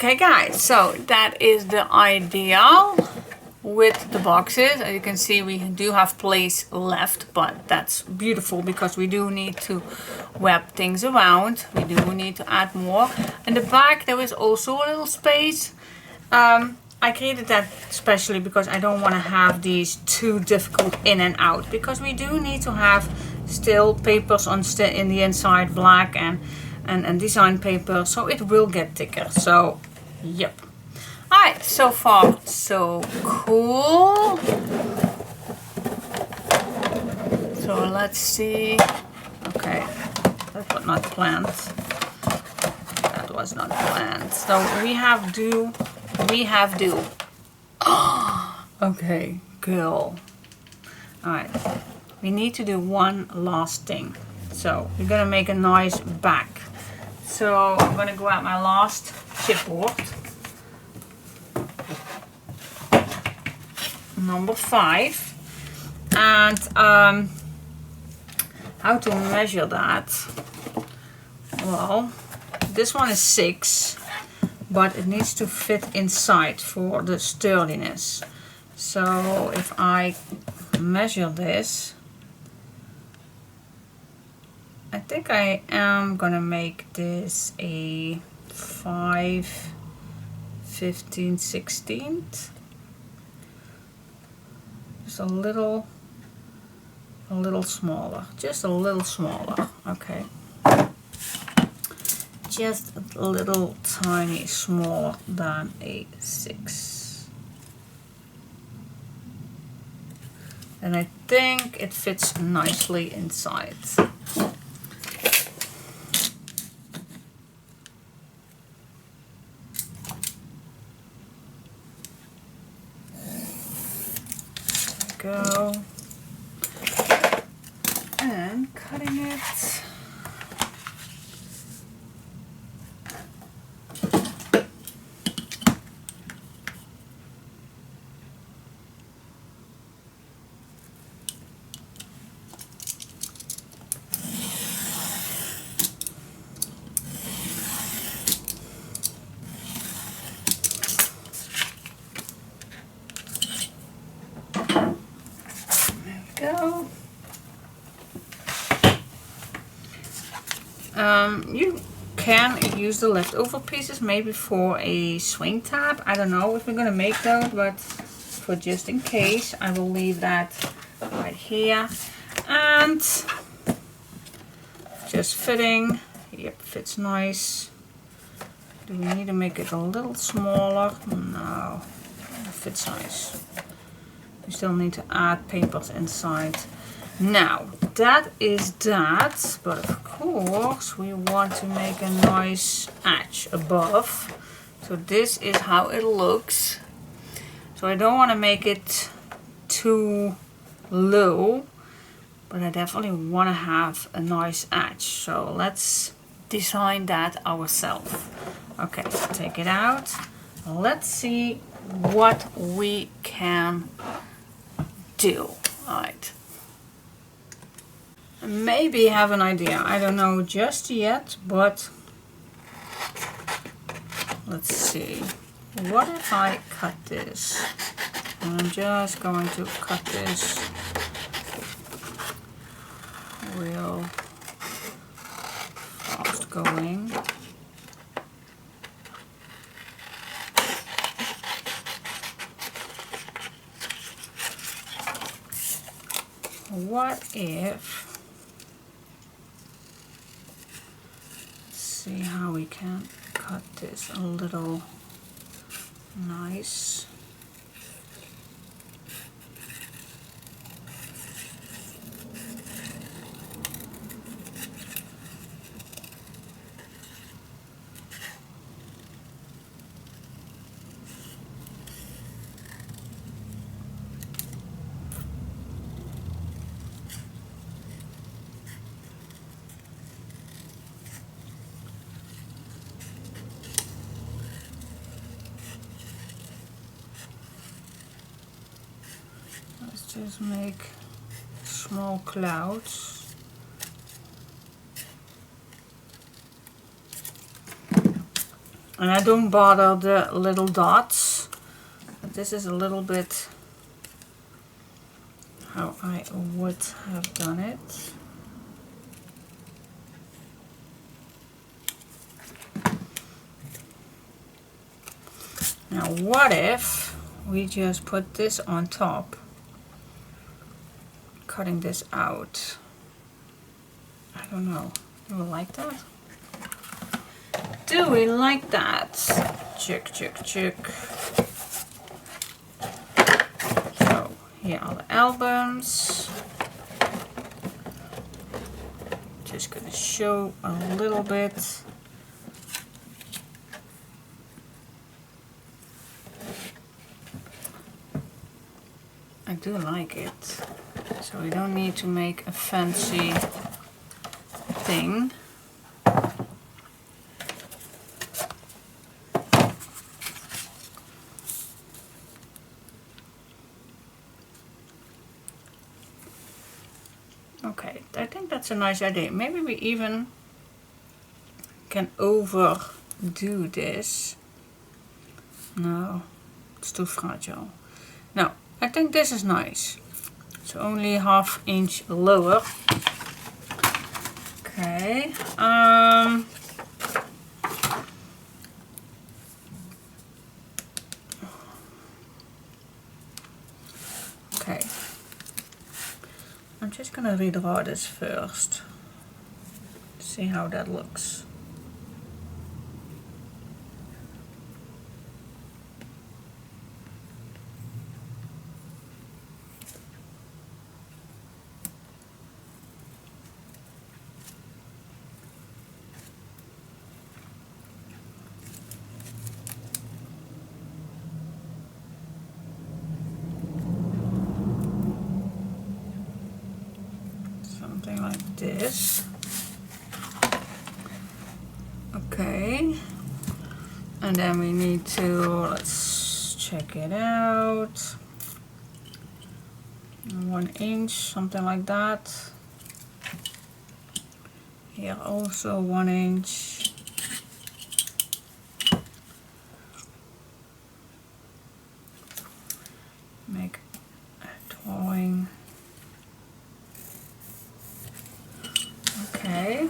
Okay guys, so that is the ideal with the boxes. As you can see, we do have place left, but that's beautiful because we do need to wrap things around. We do need to add more. In the back there is also a little space. I created that especially because I don't want to have these too difficult in and out, because we do need to have still papers on in the inside, black and design paper, so it will get thicker. So yep. Alright, so far so cool. So let's see. Okay, that was not planned. That was not planned. So we have do. Okay, cool. Alright, we need to do one last thing. So we're gonna make a nice back. So I'm gonna grab my last chipboard, number 5, and how to measure that? Well, this one is 6, but it needs to fit inside for the sturdiness. So if I measure this, I think I am gonna make this a 5/15/16. Just a little smaller, just a little smaller. Okay, just a little tiny smaller than a 6. And I think it fits nicely inside. Go and cutting it. Go. You can use the leftover pieces maybe for a swing tab. I don't know if we're gonna make those, but for just in case, I will leave that right here. And just fitting. Yep, fits nice. Do we need to make it a little smaller? No, it fits nice. We still need to add papers inside. Now, that is that, but of course we want to make a nice edge above. So this is how it looks. So I don't want to make it too low, but I definitely want to have a nice edge. So let's design that ourselves. Okay, take it out. Let's see what we can do. Alright. Maybe have an idea. I don't know just yet, but let's see. What if I cut this? I'm just going to cut this real fast going. What if, let's see how we can cut this a little nice. Just make small clouds. And I don't bother the little dots, but this is a little bit how I would have done it. Now what if we just put this on top, cutting this out? I don't know, do we like that? Do we like that? Check, check, check. So here are the albums. Just gonna show a little bit. I do like it. So we don't need to make a fancy thing. Okay, I think that's a nice idea. Maybe we even can overdo this. No, it's too fragile. No, I think this is nice. So only 1/2 inch lower. Okay. Okay. I'm just gonna redraw this first. See how that looks. Something like this. Okay, and then we need to, let's check it out. 1 inch, something like that. Here also 1 inch. Make a drawing. Okay.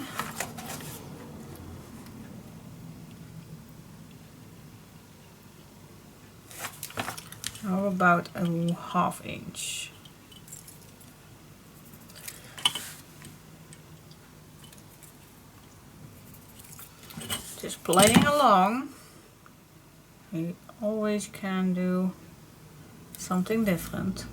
How about a 1/2 inch? Just playing along. We always can do something different.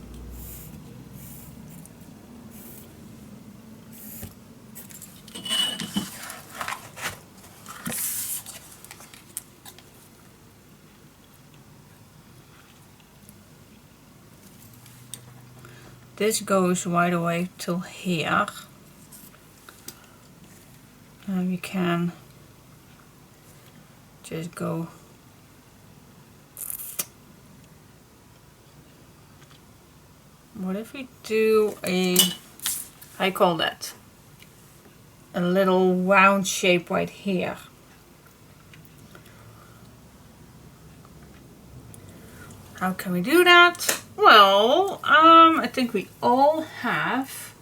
This goes right away till here, and we can just go what if we do a, I call that a little round shape right here. How can we do that? Well, I think we all have,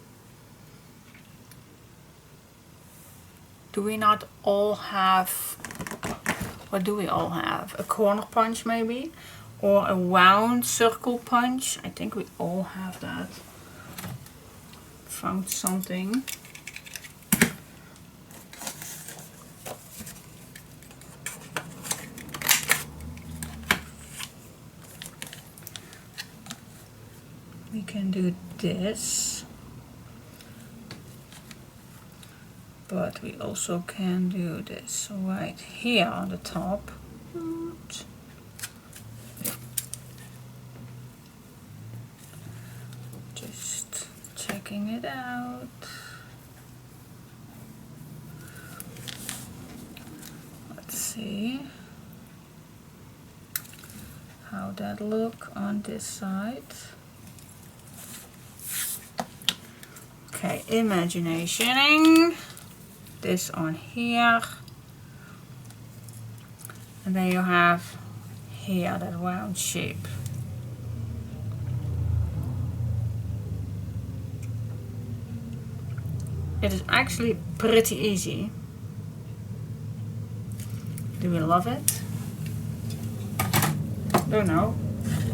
do we not all have, what do we all have? A corner punch maybe? Or a round circle punch? I think we all have that. Found something. We can do this, but we also can do this right here on the top. Just checking it out. Let's see how that look on this side. Okay, imaginationing this on here. And then you have here that round shape. It is actually pretty easy. Do we love it? Don't know,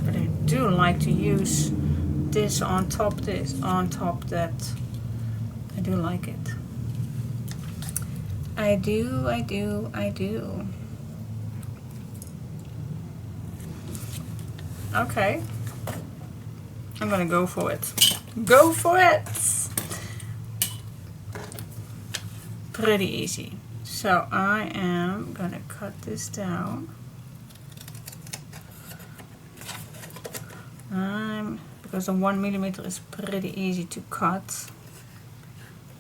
but I do like to use this on top, this on top, that. I do like it. I do. Okay, I'm gonna go for it. Go for it! Pretty easy. So I am gonna cut this down. Because the 1 millimeter is pretty easy to cut.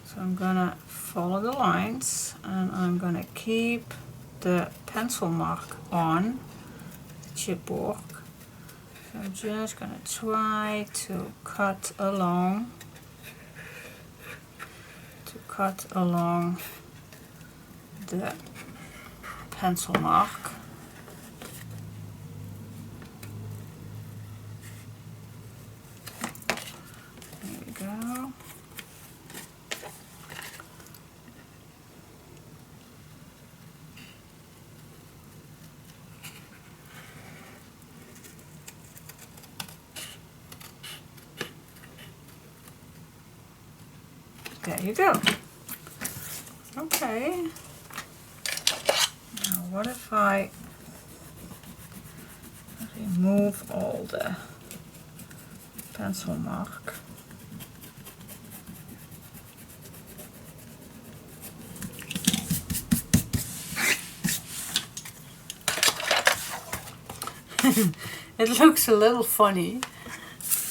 So I'm gonna follow the lines and I'm gonna keep the pencil mark on the chipboard. So I'm just gonna try to cut along the pencil mark. There we go. There you go. Okay. Now what if I remove all the pencil mark? It looks a little funny,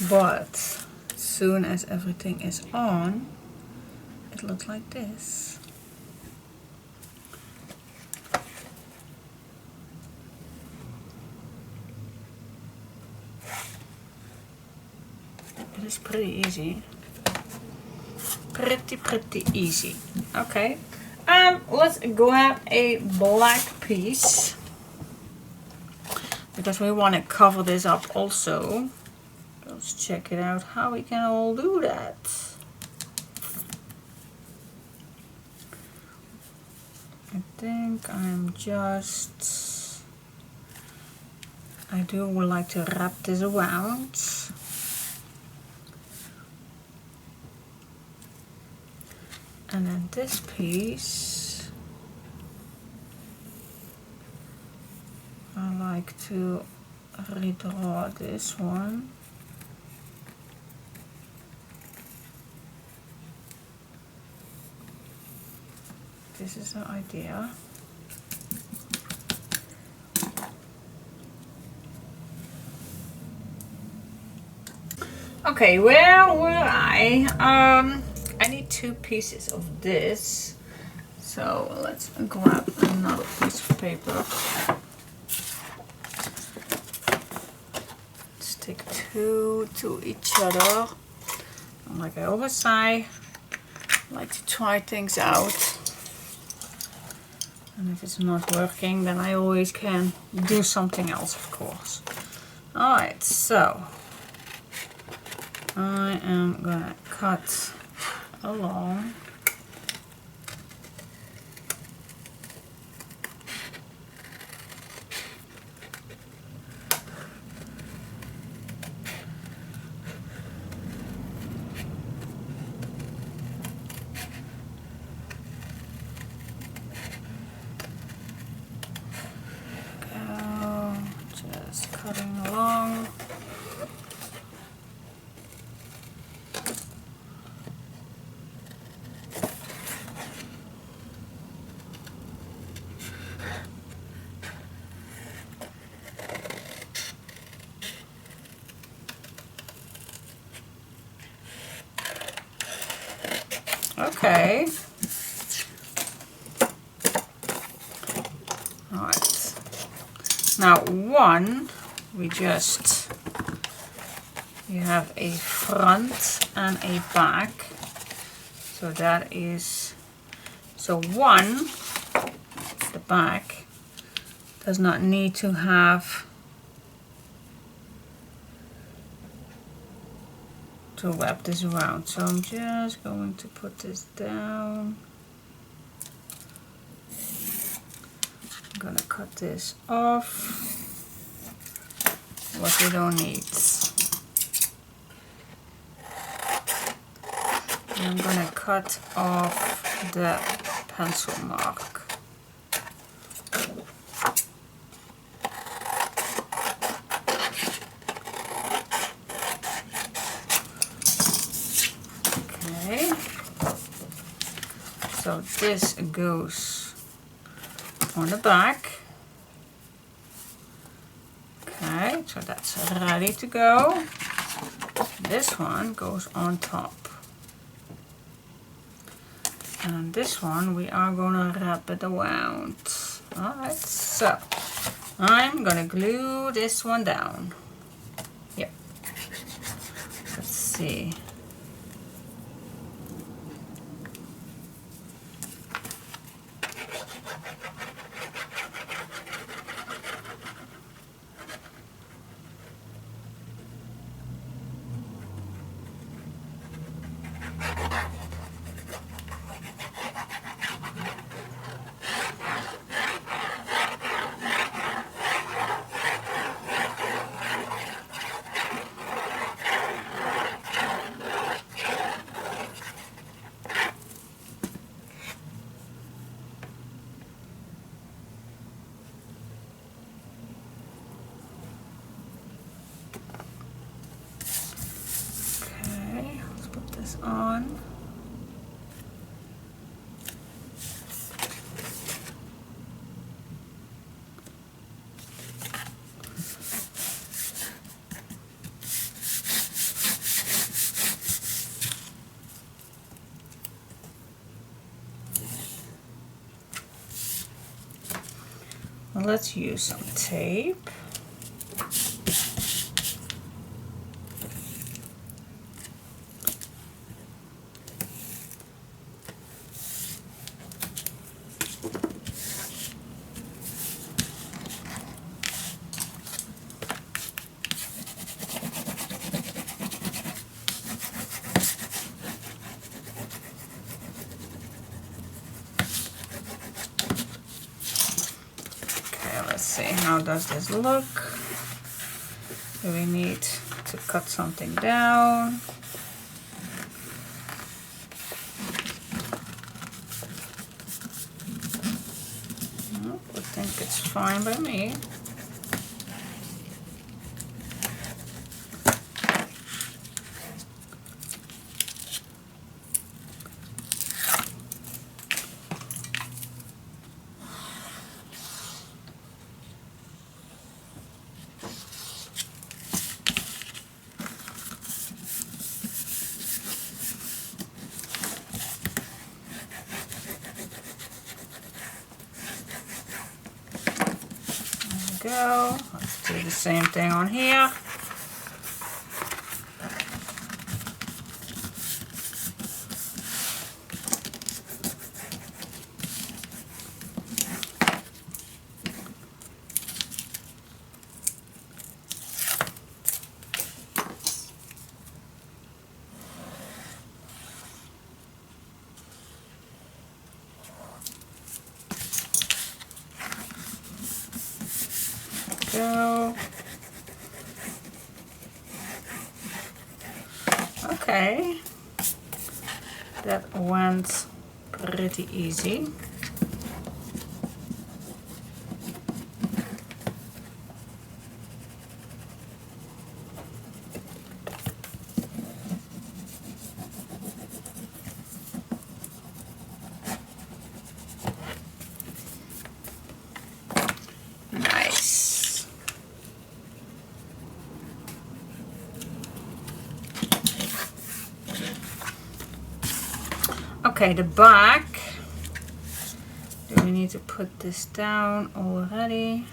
but as soon as everything is on, it looks like this. It is pretty easy. Pretty easy. Okay. Let's grab a black piece, because we want to cover this up also. Let's check it out how we can all do that. I think I do like to wrap this around. And then this piece, I like to redraw this one. This is the idea. Okay, where were I? I need 2 pieces of this. So let's grab another piece of paper. Stick 2 to each other. And like I always say, I like to try things out. And if it's not working, then I always can do something else, of course. Alright, so I am gonna cut along. Just cutting along. Okay. All right. Now one, you have a front and a back. So that is, so one, the back, does not need to have to wrap this around. So I'm just going to put this down. I'm gonna cut this off, what we don't need. And I'm gonna cut off the pencil mark. Okay, so this goes on the back. Okay, so that's ready to go. This one goes on top. And this one we are gonna wrap it around. Alright, so I'm gonna glue this one down. Yep. Let's see. On. Well, let's use some tape. Let's see, how does this look? Do we need to cut something down? Nope, I think it's fine by me. Go. Let's do the same thing on here. Go. Okay, that went pretty easy. Okay, the back. Do we need to put this down already?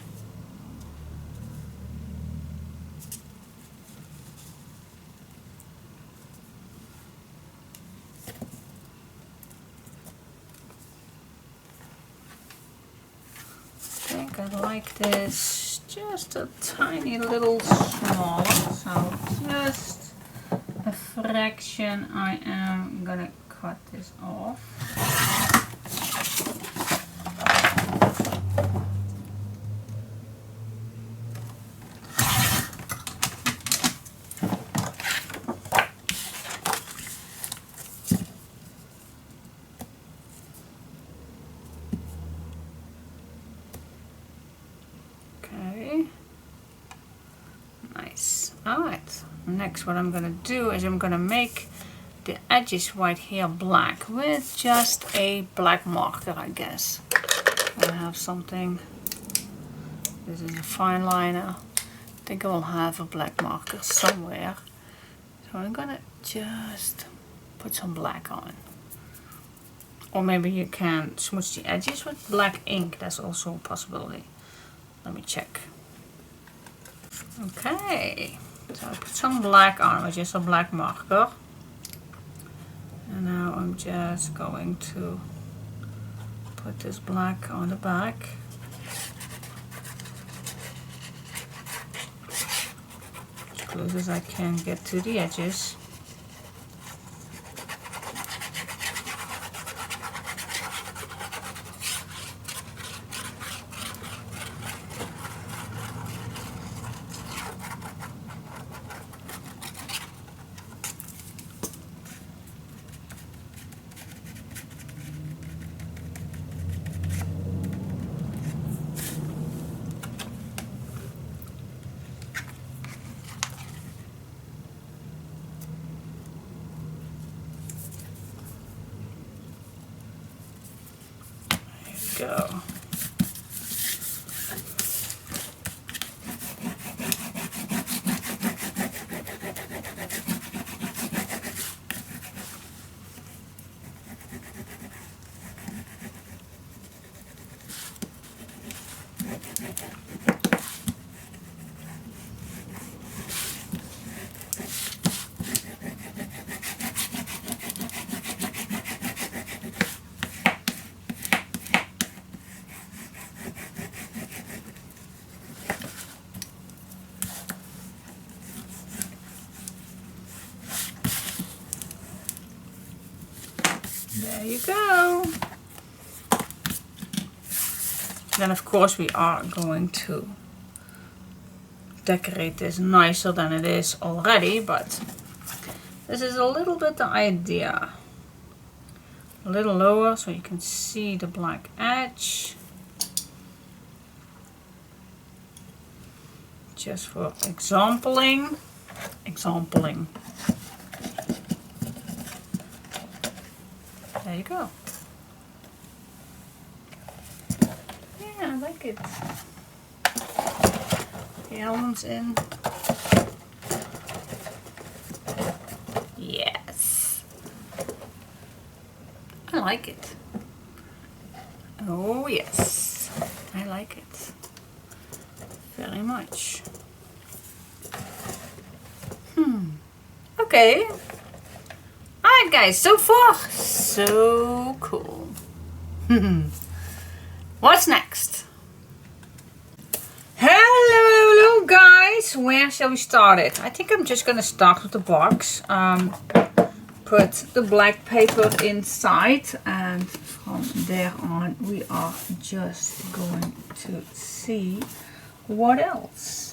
I think I like this, just a tiny little smaller. So just a fraction. I am gonna cut this off. Alright, next what I'm gonna do is I'm gonna make the edges right here black with just a black marker, I guess. I have something. This is a fine liner. I think I will have a black marker somewhere. So I'm gonna just put some black on. Or maybe you can smudge the edges with black ink. That's also a possibility. Let me check. Okay. So I put some black on with just a black marker. And now I'm just going to put this black on the back. As close as I can get to the edges. Go. There you go. Then of course we are going to decorate this nicer than it is already, but this is a little bit the idea. A little lower so you can see the black edge. Just for exampling. There you go. Yeah, I like it. The elements in. Yes. I like it. Oh yes. I like it. Very much. Okay. Alright guys, so far so cool. What's next? Hello guys, where shall we start it? I think I'm just gonna start with the box. Put the black paper inside, and from there on we are just going to see what else.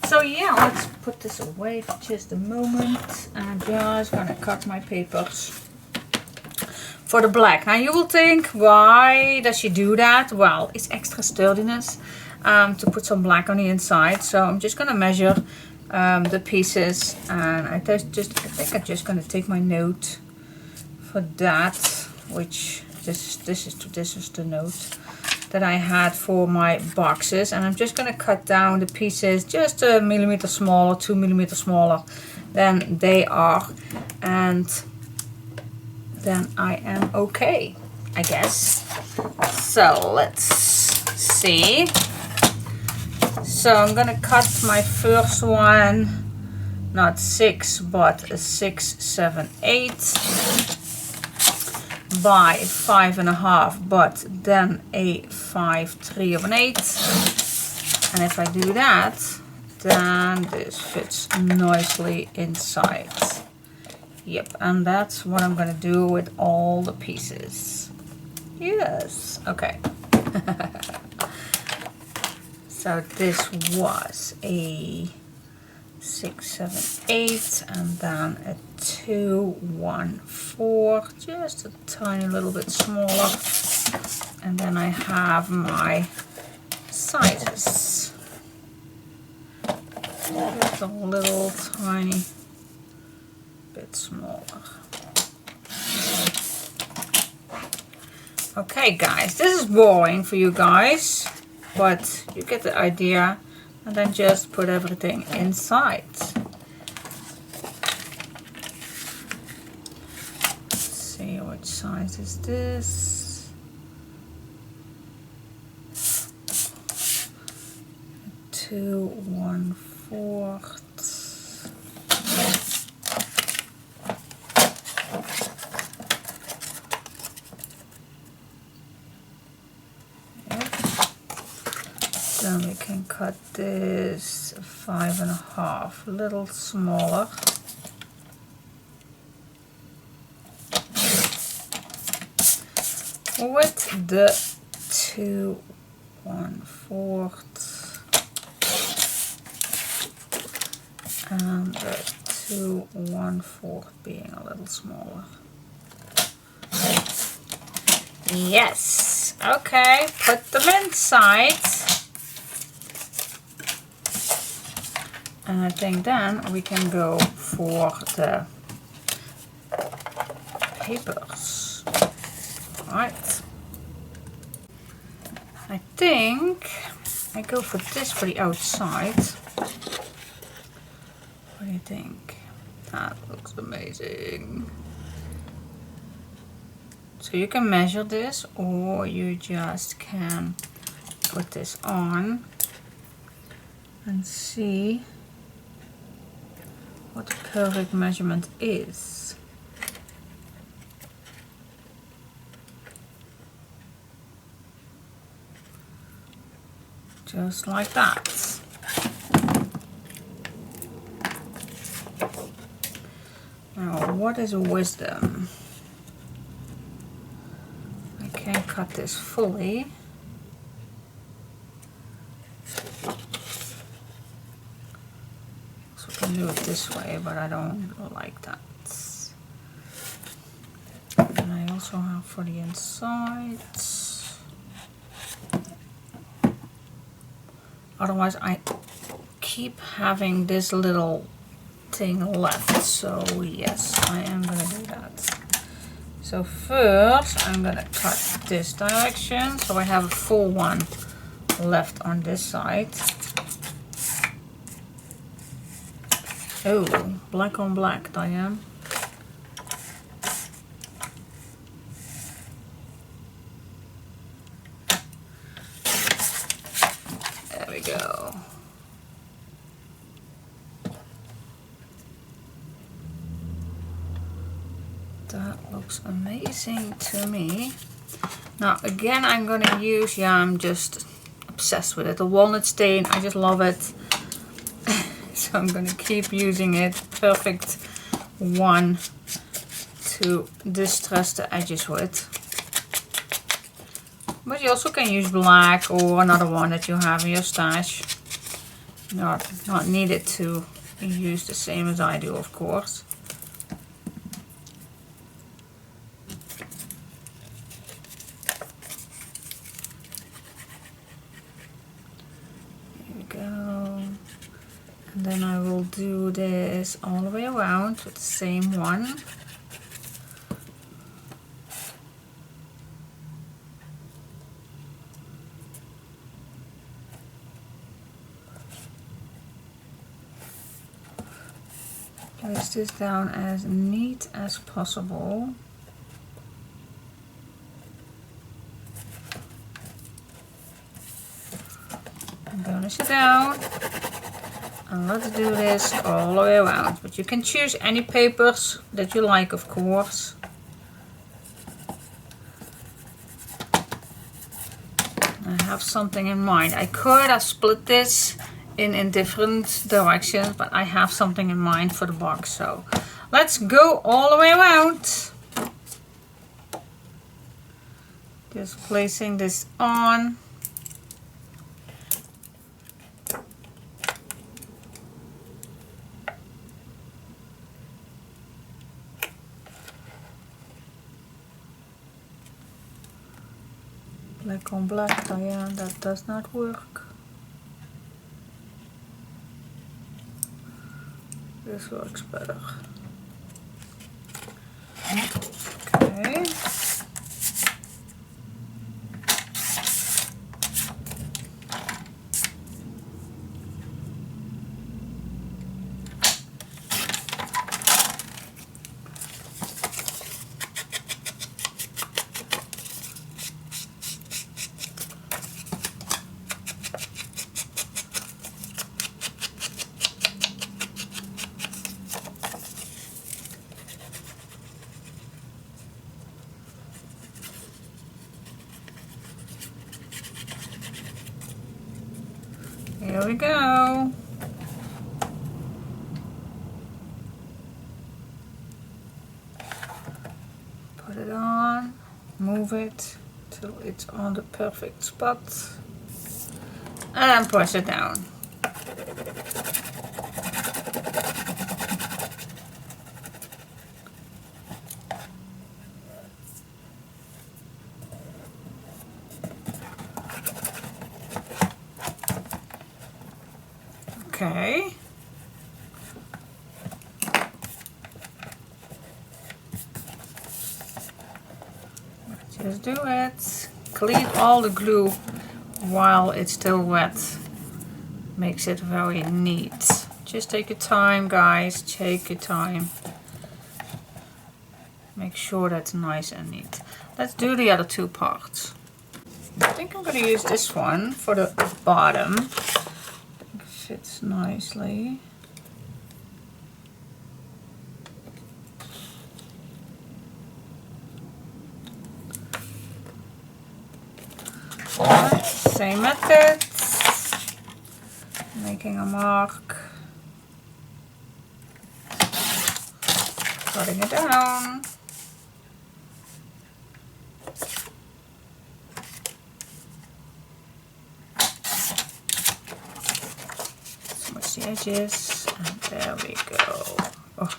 So yeah, let's put this away for just a moment. I'm just gonna cut my papers for the black. Now you will think, why does she do that? Well, it's extra sturdiness to put some black on the inside. So I'm just gonna measure the pieces, and I think I'm just gonna take my note for that, which this is the note that I had for my boxes, and I'm just going to cut down the pieces just a millimeter smaller, 2 millimeters smaller than they are, and then I am okay, I guess. So let's see. So I'm going to cut my first one, not 6 but a 6, 7, 8. by 5.5, but then a 5/3 of an 8. And if I do that, then this fits nicely inside. Yep, and that's what I'm gonna do with all the pieces. Yes, okay. So this was a 6, 7, 8, and then a 2, 1, 4, just a tiny little bit smaller. And then I have my sizes. Just a little tiny bit smaller. Okay guys, this is boring for you guys, but you get the idea. And then just put everything inside. Let's see, which size is this? 2, 1/4. Then we can cut this 5.5, a little smaller. With the 2, 1/4 and the 2, 1/4 being a little smaller. Yes, okay, put them inside. And I think then we can go for the papers. Right. I think I go for this for the outside. What do you think? That looks amazing. So you can measure this, or you just can put this on and see what the perfect measurement is. Just like that. Now, what is wisdom? I can't cut this fully. Do it this way, but I don't like that. And I also have for the inside. Otherwise I keep having this little thing left, so yes, I am gonna do that. So first I'm gonna cut this direction, so I have a full one left on this side. Oh, black on black, Diane. There we go. That looks amazing to me. Now again, I'm gonna use, I'm just obsessed with it, the walnut stain. I just love it. So I'm going to keep using it. Perfect one to distress the edges with. But you also can use black or another one that you have in your stash. Not needed to use the same as I do, of course. Here we go. And then I will do this all the way around with the same one. Place this down as neat as possible. I'm gonna sit down. And let's do this all the way around. But you can choose any papers that you like, of course. I have something in mind. I could have split this in different directions, but I have something in mind for the box. So let's go all the way around. Just placing this on. Black on black, Diane, that does not work. This works better. Okay. Here we go. Put it on, move it till it's on the perfect spot, and then push it down. Okay. Just do it. Clean all the glue while it's still wet. Makes it very neat. Just take your time, guys. Take your time. Make sure that's nice and neat. Let's do the other two parts. I think I'm going to use this one for the bottom. It fits nicely. Alright, same method. Making a mark. Cutting it down. Smudge the edges, and there we go. Oh.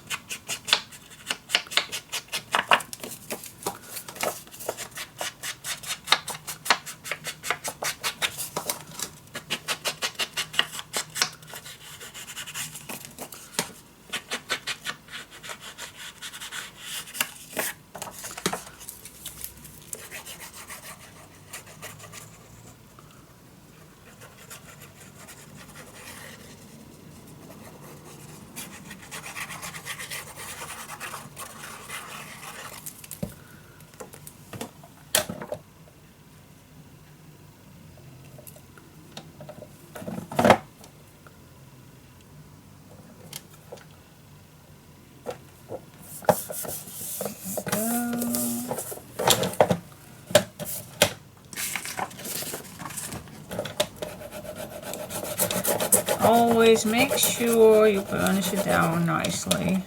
Always make sure you burnish it down nicely,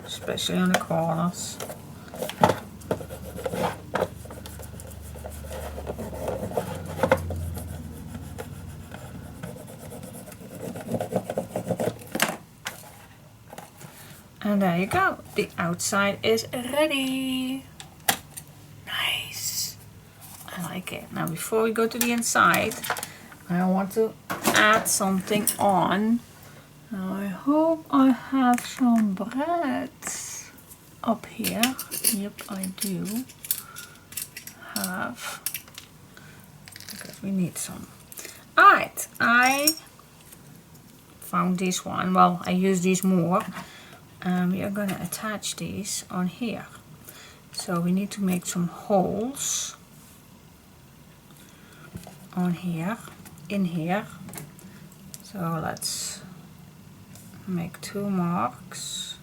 especially on the corners. And there you go, the outside is ready. Nice, I like it. Now before we go to the inside, I want to add something on. Now I hope I have some bread up here. Yep, I do have, because we need some. Alright, I found this one. Well, I use these more. We are going to attach these on here. So we need to make some holes on here, in here. So let's make 2 marks.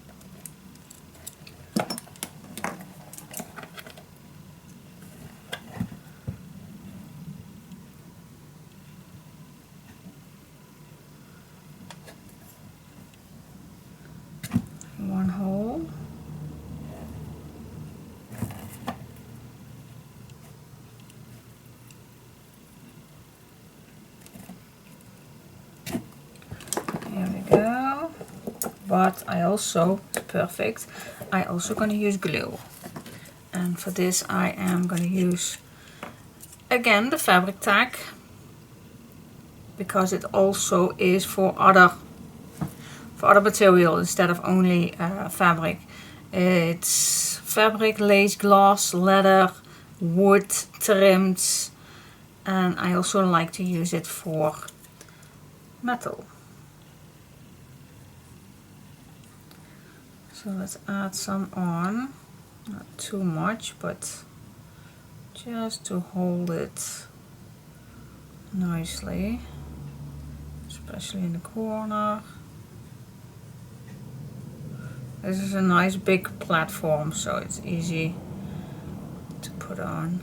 Here we go. But I also, perfect, I also going to use glue. And for this I am going to use, again, the fabric tag. Because it also is for other material instead of only fabric. It's fabric, lace, gloss, leather, wood, trims, and I also like to use it for metal. So let's add some on, not too much, but just to hold it nicely, especially in the corner. This is a nice big platform, so it's easy to put on.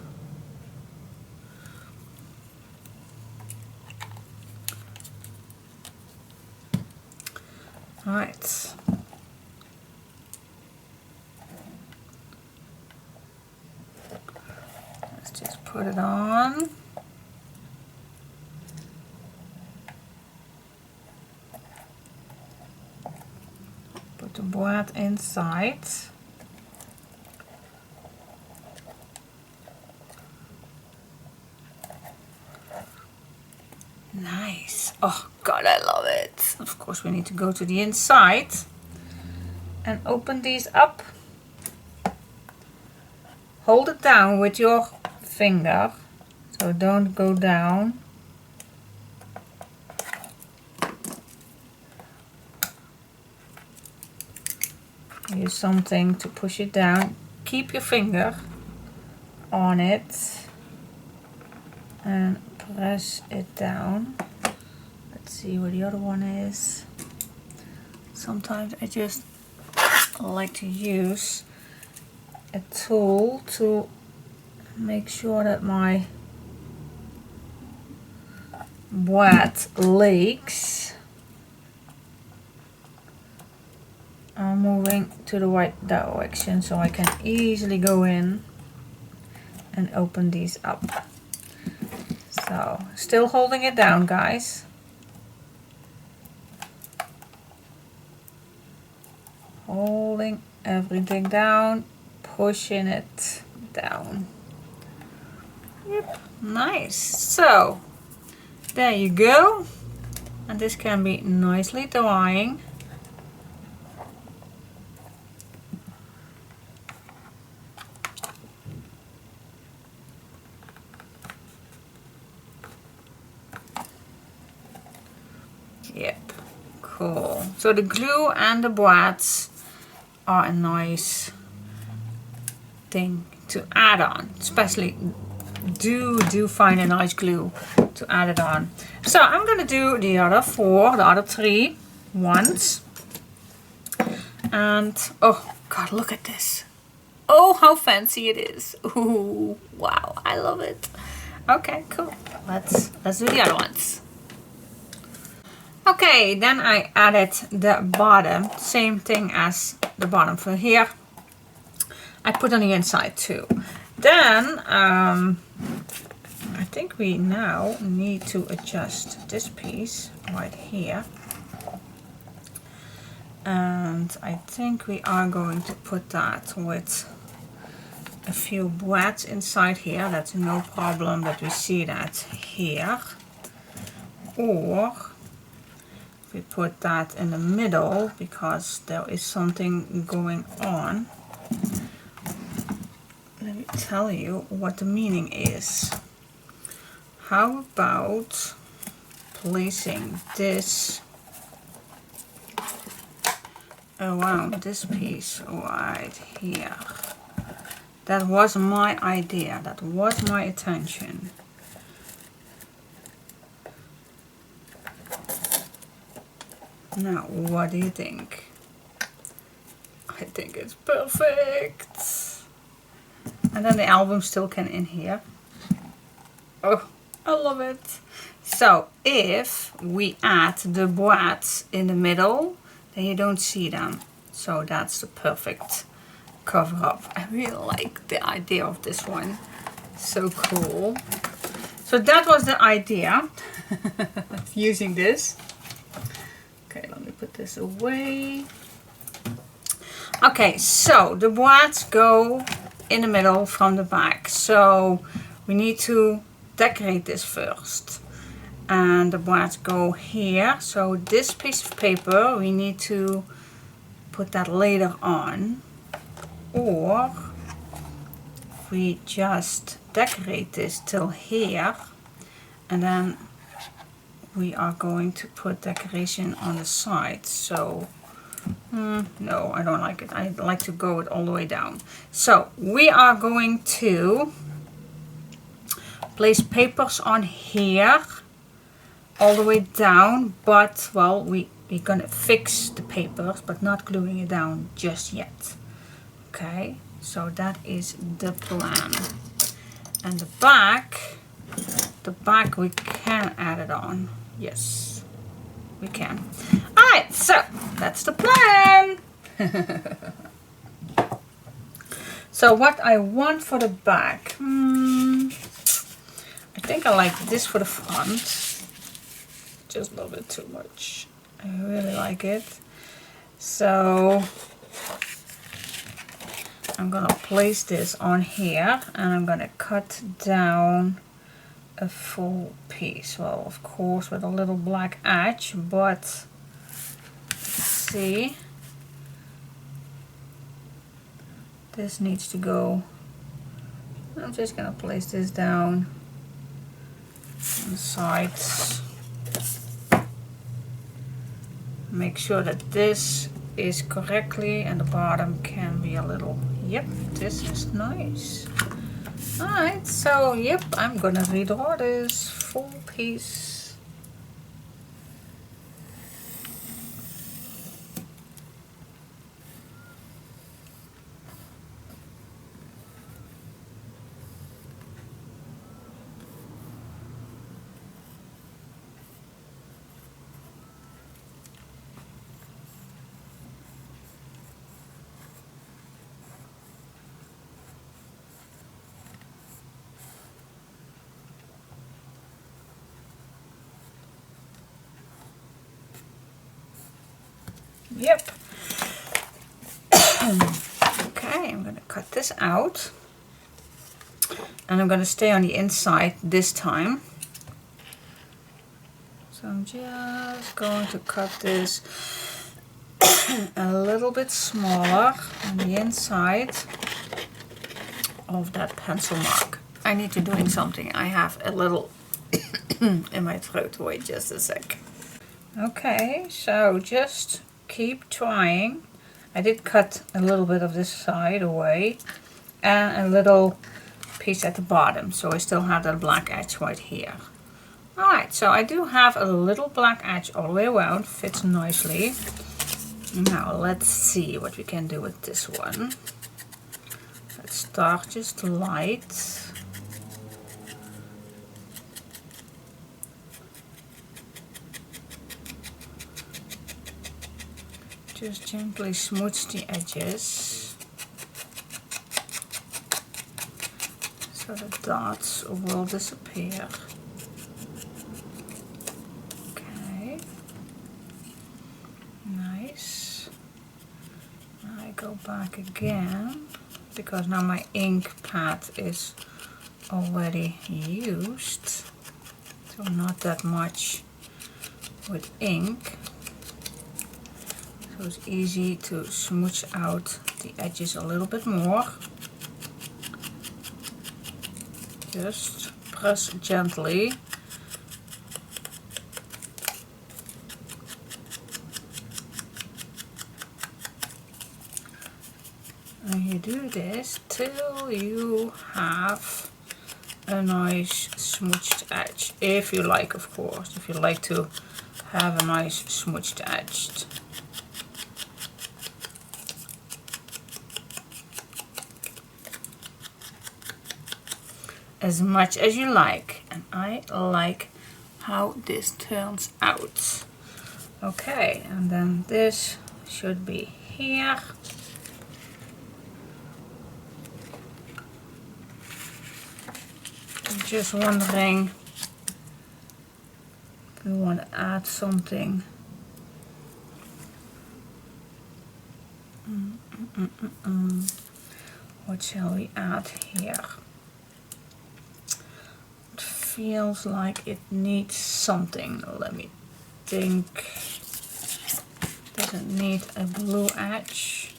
Right. Let's just put it on. Put the board inside. Nice. Oh God, I love it. Of course we need to go to the inside and open these up. Hold it down with your finger, so don't go down. Use something to push it down. Keep your finger on it and press it down. Let's see where the other one is. Sometimes I just like to use a tool to make sure that my wet legs are moving to the right direction, so I can easily go in and open these up. So still holding it down, guys. Holding everything down, pushing it down. Yep, nice. So there you go. And this can be nicely drying. Yep, cool. So the glue and the boards are a nice thing to add on, especially do find a nice glue to add it on. So I'm gonna do the other three ones. And oh God, look at this. Oh, how fancy it is. Ooh, wow, I love it. Okay, cool. Let's do the other ones. Okay, then I added the bottom, same thing as the bottom for here. I put on the inside too. Then I think we now need to adjust this piece right here. And I think we are going to put that with a few boards inside here. That's no problem that we see that here. Or we put that in the middle because there is something going on. Let me tell you what the meaning is. How about placing this around this piece right here? That was my idea, that was my intention. Now, what do you think? I think it's perfect. And then the album still can in here. Oh, I love it. So if we add the boards in the middle, then you don't see them. So that's the perfect cover up. I really like the idea of this one. So cool. So that was the idea of using this. Okay, put this away. Okay, so the words go in the middle from the back. So we need to decorate this first. And the words go here. So this piece of paper, we need to put that later on. Or we just decorate this till here, and then we are going to put decoration on the side. So no, I don't like it. I like to go it all the way down. So we are going to place papers on here all the way down, but well, we're gonna fix the papers but not gluing it down just yet. Okay, so that is the plan. And the back we can add it on. Yes, we can. Alright, so that's the plan. So what I want for the back, I think I like this for the front. Just a little bit too much. I really like it. So I'm gonna place this on here and I'm gonna cut down a full piece. Well, of course with a little black edge, but see, this needs to go. I'm just gonna place this down on the sides. Make sure that this is correctly and the bottom can be a little, yep, this is nice. Alright, so yep, I'm gonna redraw this full piece. Yep. Okay, I'm going to cut this out. And I'm going to stay on the inside this time. So I'm just going to cut this a little bit smaller on the inside of that pencil mark. I need to doing something. I have a little in my throat. Wait just a sec. Okay, so just keep trying. I did cut a little bit of this side away and a little piece at the bottom, so I still have that black edge right here. Alright, so I do have a little black edge all the way around, fits nicely. Now let's see what we can do with this one. Let's start just light. Just gently smooth the edges so the dots will disappear. Okay, nice. Now I go back again because now my ink pad is already used, so not that much with ink. So it's easy to smooth out the edges a little bit more. Just press gently. And you do this till you have a nice smoothed edge. If you like, of course. If you like to have a nice smoothed edge. As much as you like, and I like how this turns out. Okay, and then this should be here. I'm just wondering if we want to add something What shall we add here? It feels like it needs something. Let me think. Does it need a blue edge?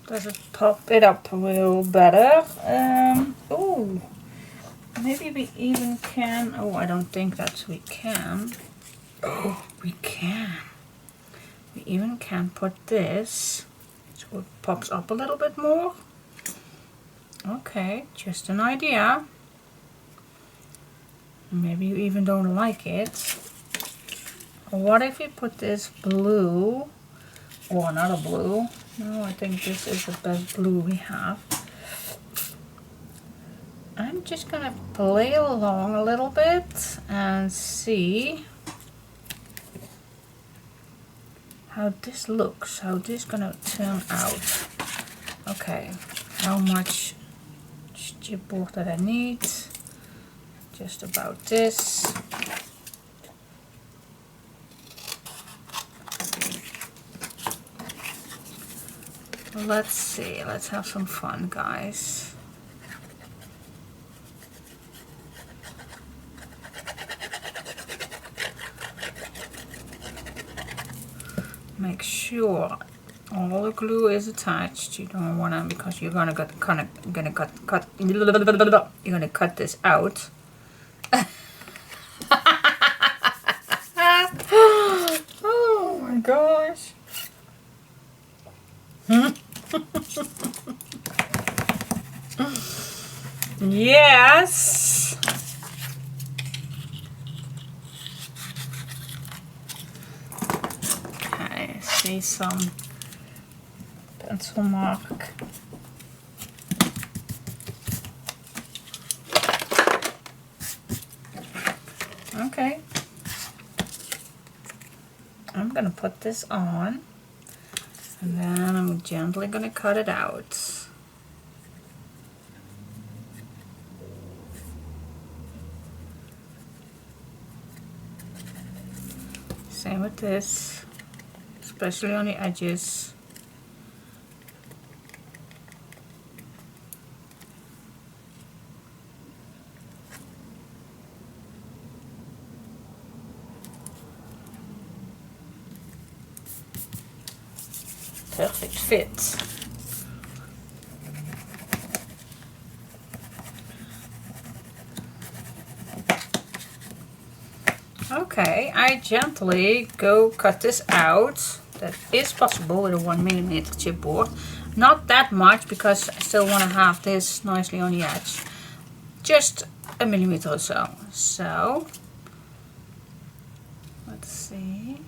Does it pop it up a little better? Oh, maybe we even can. Oh, I don't think that we can. Oh, we can. We even can put this so it pops up a little bit more. Okay, just an idea. Maybe you even don't like it. What if we put this blue or another blue? No, I think this is the best blue we have. I'm just gonna play along a little bit and see how this looks, how this gonna turn out. Okay, how much chipboard that I need? Just about this. Let's see, let's have some fun, guys. Make sure all the glue is attached. You don't want to, because you're gonna cut this out. Oh my gosh. Yes. Okay, see some pencil mark. Okay. I'm gonna put this on, and then I'm gently gonna cut it out. Same with this, especially on the edges. Perfect fit. Okay, I gently go cut this out. That is possible with a 1mm chipboard. Not that much, because I still want to have this nicely on the edge. Just a millimeter or so. So, let's see.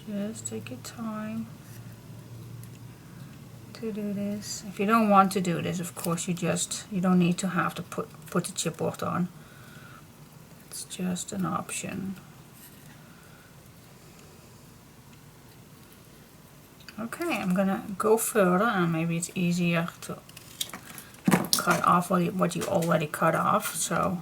Just take your time to do this. If you don't want to do this, of course, you don't need to have to put the chipboard on. It's just an option. Okay, I'm gonna go further, and maybe it's easier to cut off what you already cut off. So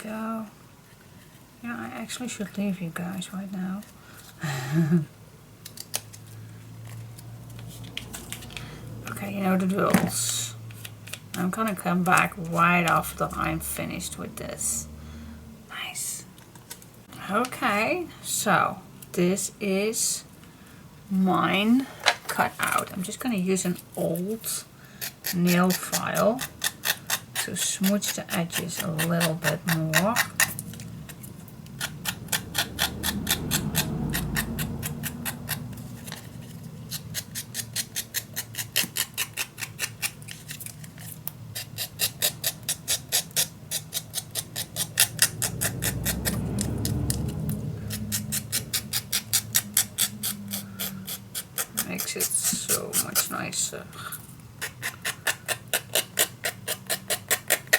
go. Yeah, I actually should leave you guys right now. Okay, you know the drills. I'm gonna come back right after I'm finished with this. Nice. Okay, so this is mine cut out. I'm just gonna use an old nail file to smooch the edges a little bit more. Makes it so much nicer.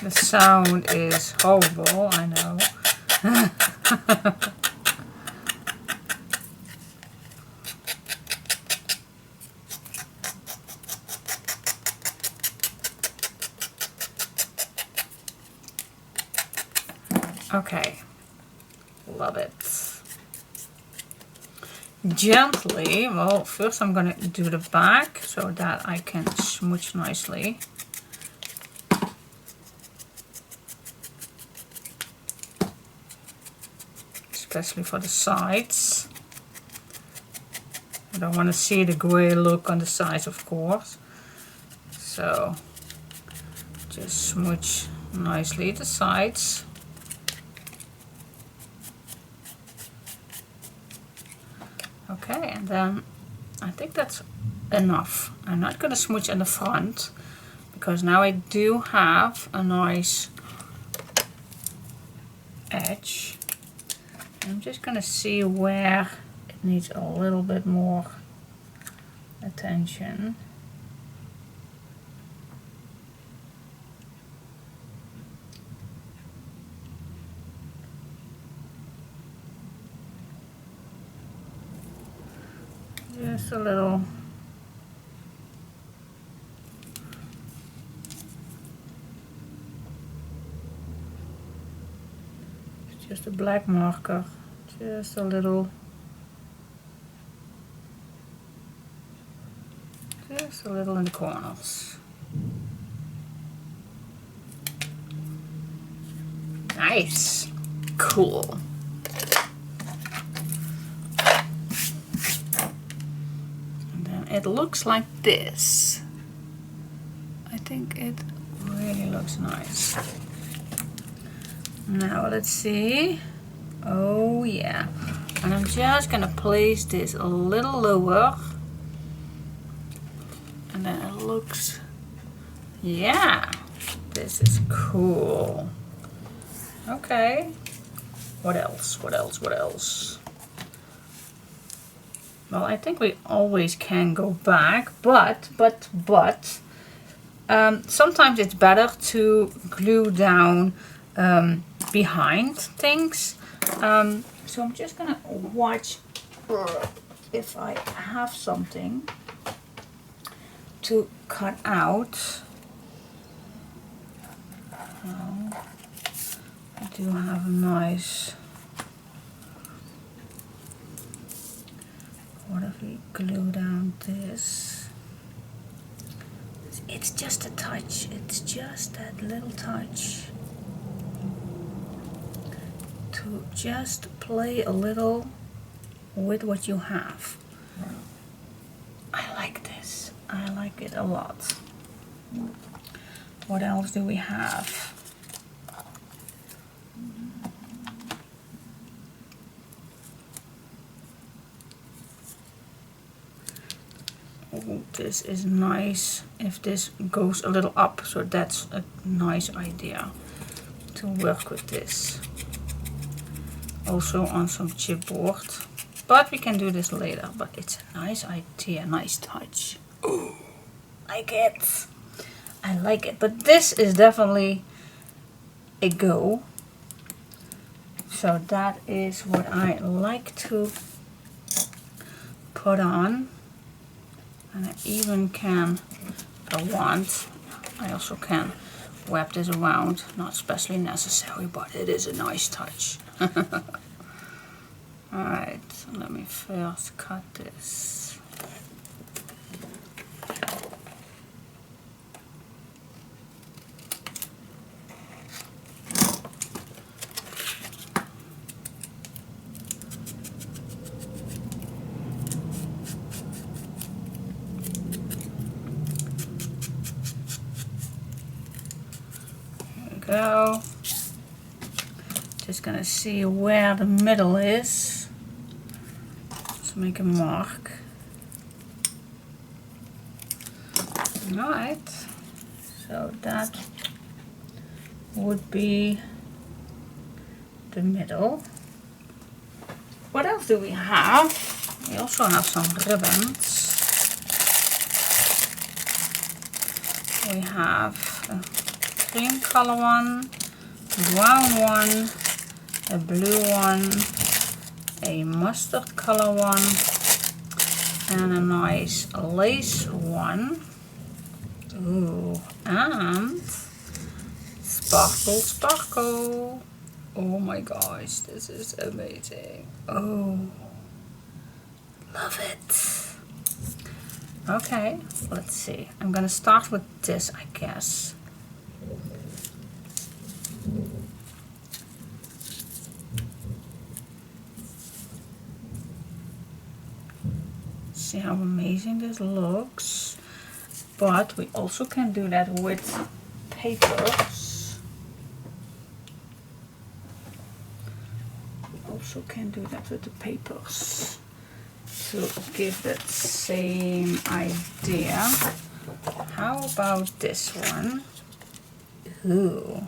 The sound is horrible, I know. Okay, love it. Gently, well, first I'm gonna do the back so that I can smooch nicely. Especially for the sides. I don't want to see the grey look on the sides, of course. So just smooch nicely the sides. Okay, and then I think that's enough. I'm not going to smooch in the front because now I do have a nice edge. I'm just going to see where it needs a little bit more attention. Just a little. It's just a black marker. Just a little. Just a little in the corners. Nice. Cool. It looks like this. I think it really looks nice. Now let's see. Oh yeah. And I'm just gonna place this a little lower. And then it looks, yeah, this is cool. Okay. What else? What else? What else? Well, I think we always can go back, but sometimes it's better to glue down behind things. So I'm just gonna watch if I have something to cut out. I do have a nice. What if we glue down this? It's just a touch. It's just that little touch. To just play a little with what you have. I like this. I like it a lot. What else do we have? Oh, this is nice if this goes a little up, so that's a nice idea to work with this. Also on some chipboard, but we can do this later. But it's a nice idea, nice touch. Ooh, like it. I like it, but this is definitely a go. So that is what I like to put on. And I even can, if I want, I also can wrap this around. Not especially necessary, but it is a nice touch. Alright, so let me first cut this. Go. Just gonna see where the middle is. Let's make a mark. Alright, so that would be the middle. What else do we have? We also have some ribbons. We have cream color one, brown one, a blue one, a mustard color one, and a nice lace one. Ooh, and sparkle, sparkle. Oh my gosh, this is amazing. Oh, love it. Okay, let's see. I'm gonna start with this, I guess. See how amazing this looks. But we also can do that with papers. Also can do that with the papers to give that same idea. How about this one? Ooh.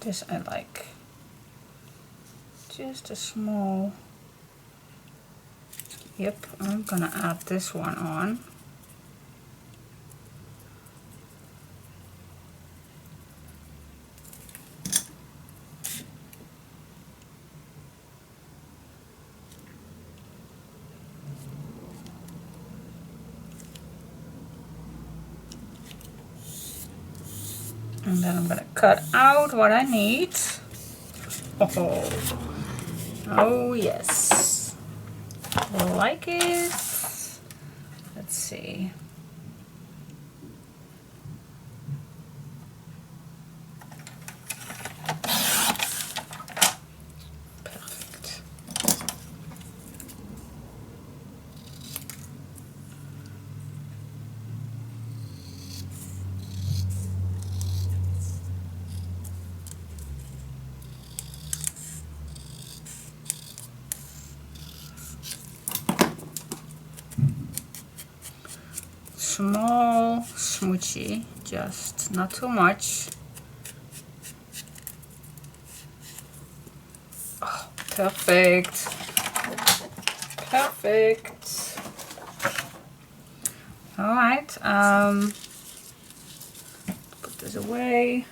This I like. Just a small. Yep, I'm gonna add this one on. And then I'm gonna cut out what I need. Oh yes. Like it. Let's see. Perfect. Small smoochy, just not too much. Oh, perfect. Perfect. All right. Put this away.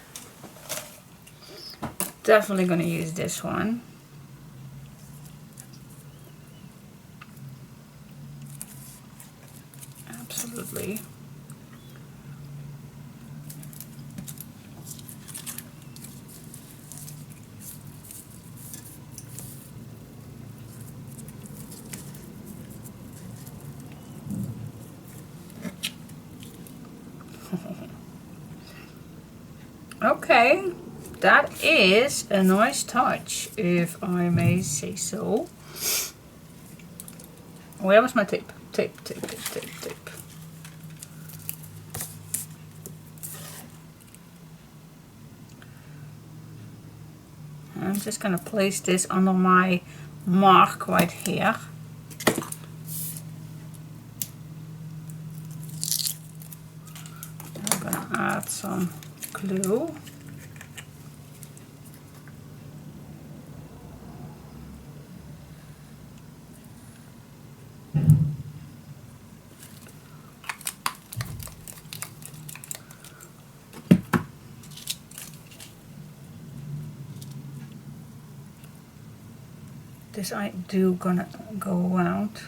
Definitely gonna use this one. Absolutely. Okay, that is a nice touch, if I may say so. Where was my tape? Tape. I'm just gonna place this under my mark right here. I'm gonna add some glue. This I do gonna go around.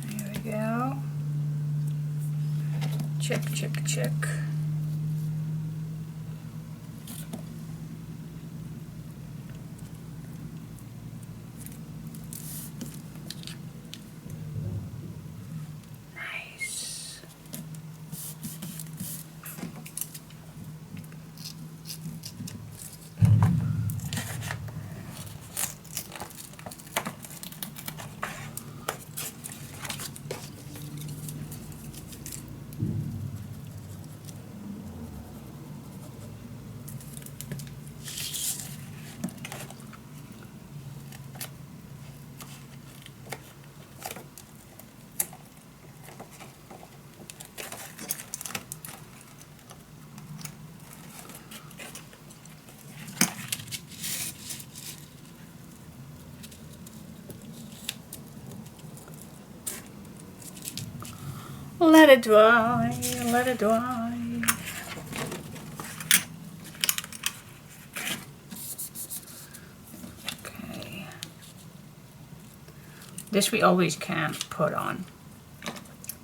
There we go. Check. Let it dry, let it dry. Okay. This we always can put on.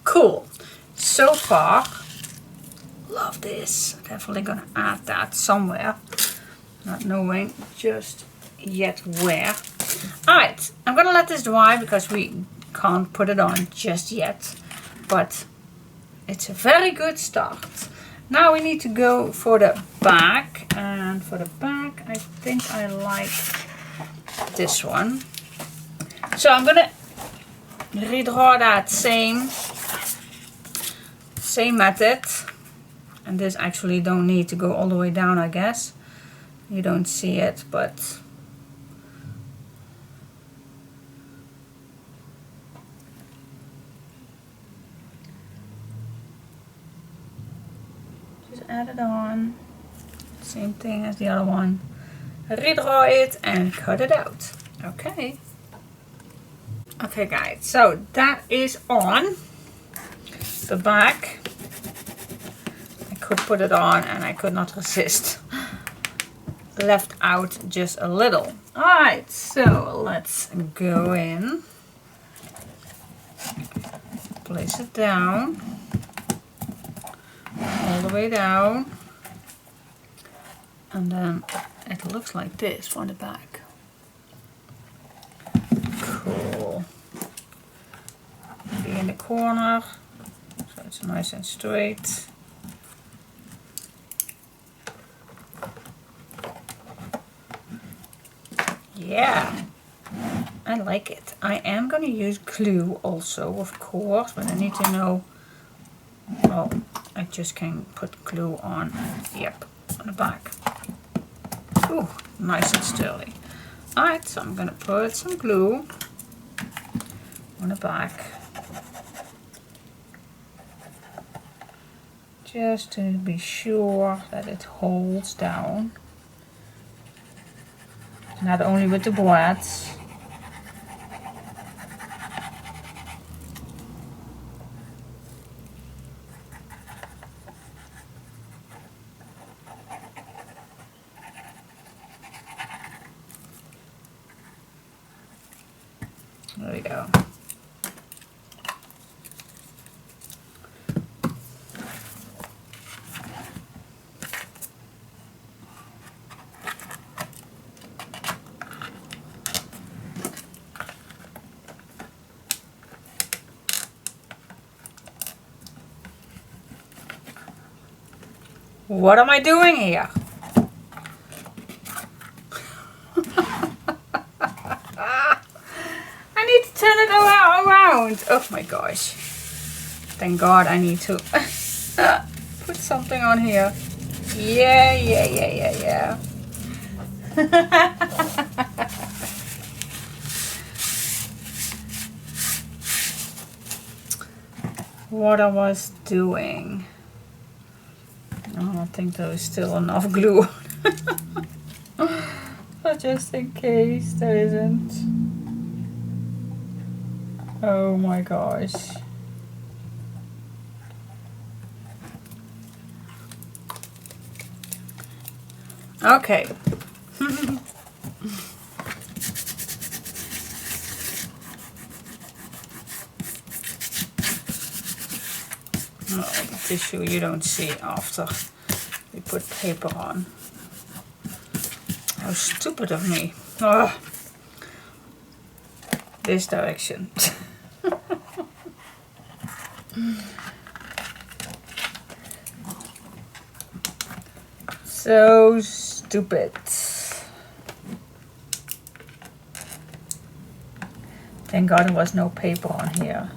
Cool. So far, love this. Definitely gonna add that somewhere. Not knowing just yet where. Alright, I'm gonna let this dry because we can't put it on just yet. But it's a very good start. Now we need to go for the back. And for the back, I think I like this one. So I'm gonna redraw that same method. And this actually don't need to go all the way down, I guess. You don't see it, but just add it on. Same thing as the other one. Redraw it and cut it out. Okay. Okay guys, so that is on the back. I could put it on and I could not resist. Left out just a little. Alright, so let's go in. Place it down. All the way down. And then it looks like this for the back. Cool. Be in the corner. So it's nice and straight. Yeah, I like it. I am going to use glue also, of course, but I need to know. Oh, I just can put glue on. Yep, on the back. Ooh, nice and sturdy. Alright, so I'm going to put some glue on the back. Just to be sure that it holds down. Not only with the boards. There we go. What am I doing here? I need to turn it around. Oh my gosh. Thank God I need to put something on here. Yeah. What I was doing. Oh, I think there is still enough glue. But just in case there isn't. Oh my gosh. Okay. Oh, the tissue you don't see after we put paper on. How stupid of me. Oh. This direction. So stupid. Thank God there was no paper on here.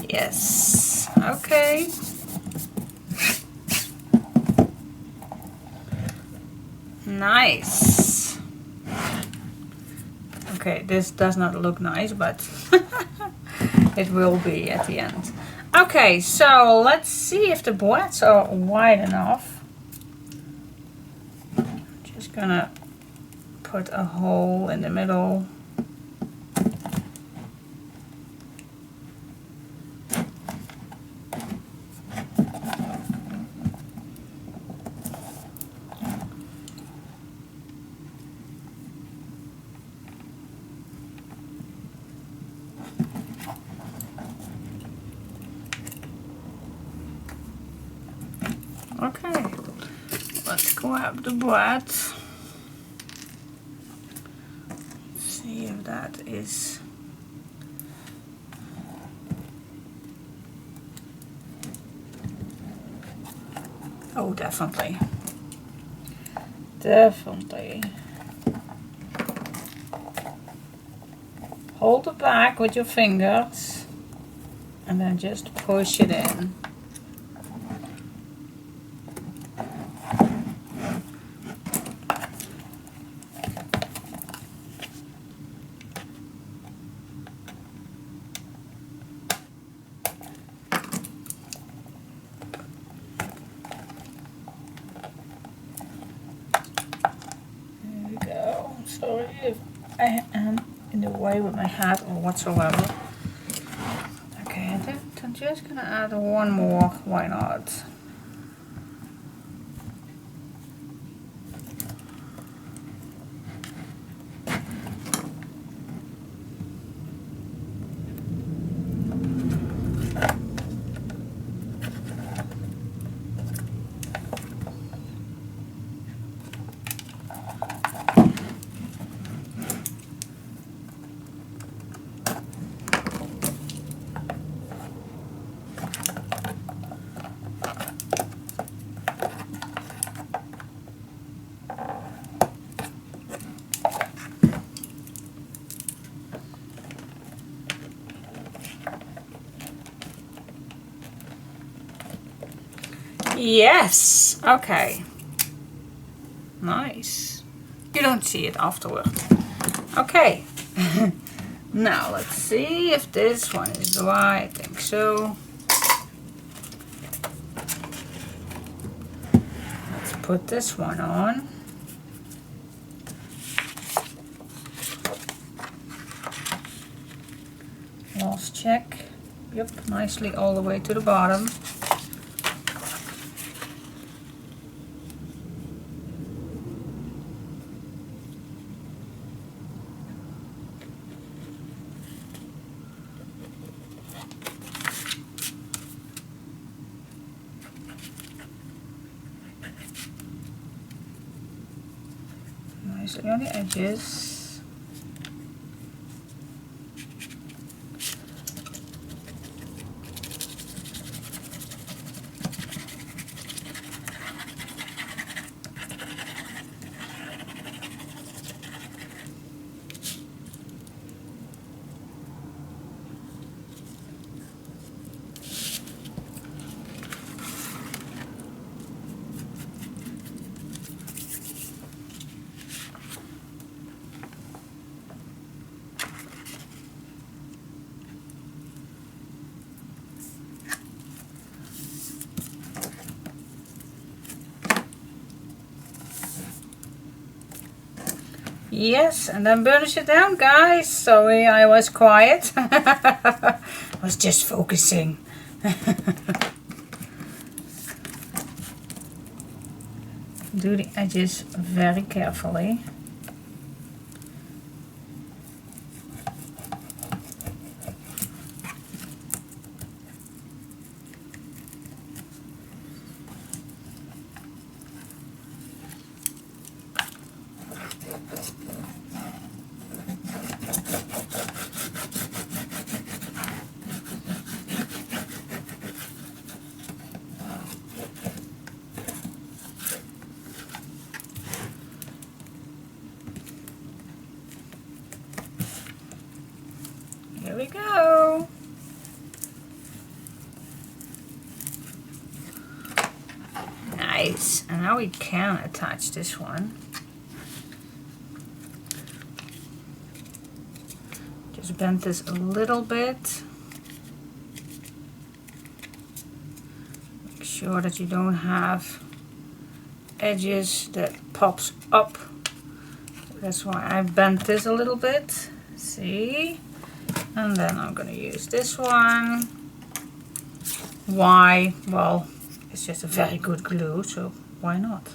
Yes, okay. Nice. Okay, this does not look nice, but it will be at the end. Okay, so let's see if the boards are wide enough. just gonna put a hole in the middle. Okay, let's grab the bread. See if that is oh, definitely. Definitely. Hold it back with your fingers and then just push it in. Sorry if I am in the way with my hat or whatsoever. Okay, I'm just gonna add one more, why not? Yes, okay, nice. You don't see it afterward. Okay, now let's see if this one is dry. I think so. Let's put this one on. Last check. Yep, nicely all the way to the bottom. Nicely on the edges. Yes, and then burnish it down, guys. Sorry, I was quiet. I was just focusing. Do the edges very carefully. Here we go. Nice. And now we can attach this one. Just bend this a little bit. Make sure that you don't have edges that pops up. That's why I bent this a little bit. See? And then I'm gonna use this one. Why? Well, it's just a very good glue, so why not?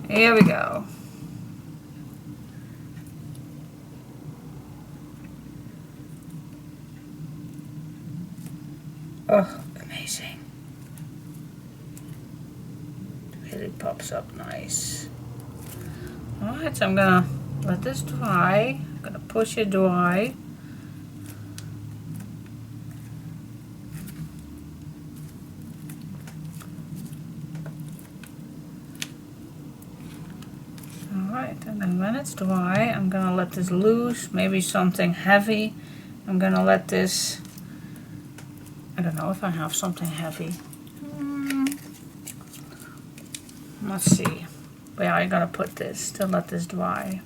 Here we go. Oh, amazing. It really pops up nice. Alright, so I'm gonna let this dry. I'm gonna push it dry. Alright, and then when it's dry, I'm gonna let this loose, maybe something heavy. I'm gonna let this, I don't know if I have something heavy. Let's see where I'm gonna put this to let this dry.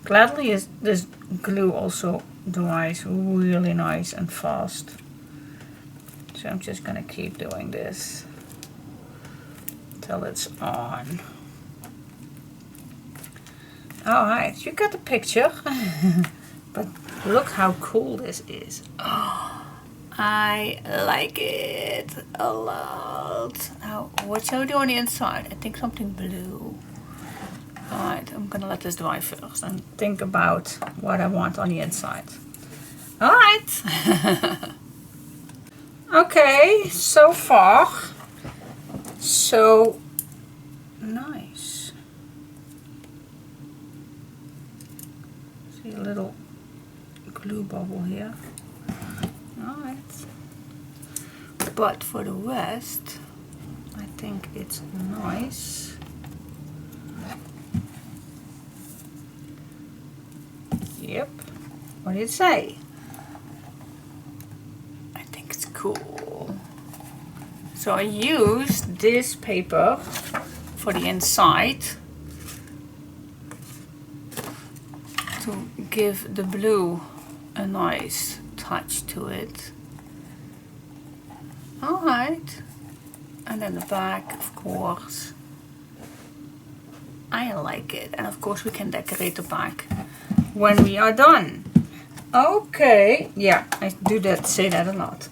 Gladly is this glue also dries really nice and fast. So I'm just gonna keep doing this till it's on. Alright, you got the picture. But look how cool this is. Oh, I like it a lot. Now, what shall we do on the inside? I think something blue. Alright, I'm gonna let this dry first and think about what I want on the inside. Alright. Okay, so far, so nice. See a little glue bubble here. Alright. But for the rest, I think it's nice. Yep. What do you say? I think it's cool. So I used this paper for the inside to give the blue a nice touch to it. Alright. And then the back, of course. I like it. And of course we can decorate the back when we are done. Okay. Yeah, I do that, say that a lot.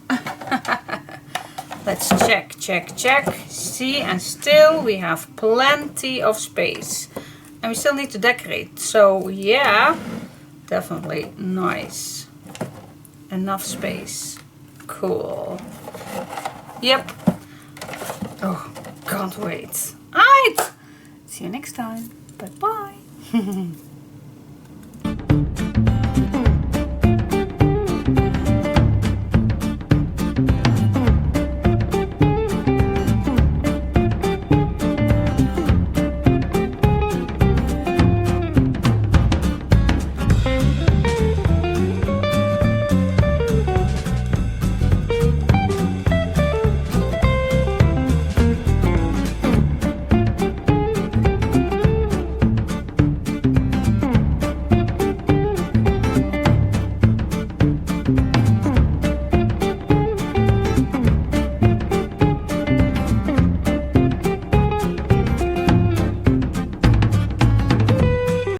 Let's check, check, check. See, and still we have plenty of space. And we still need to decorate. So yeah, definitely nice. Enough space. Cool. Yep. Oh, can't wait. Alright. See you next time. Bye bye.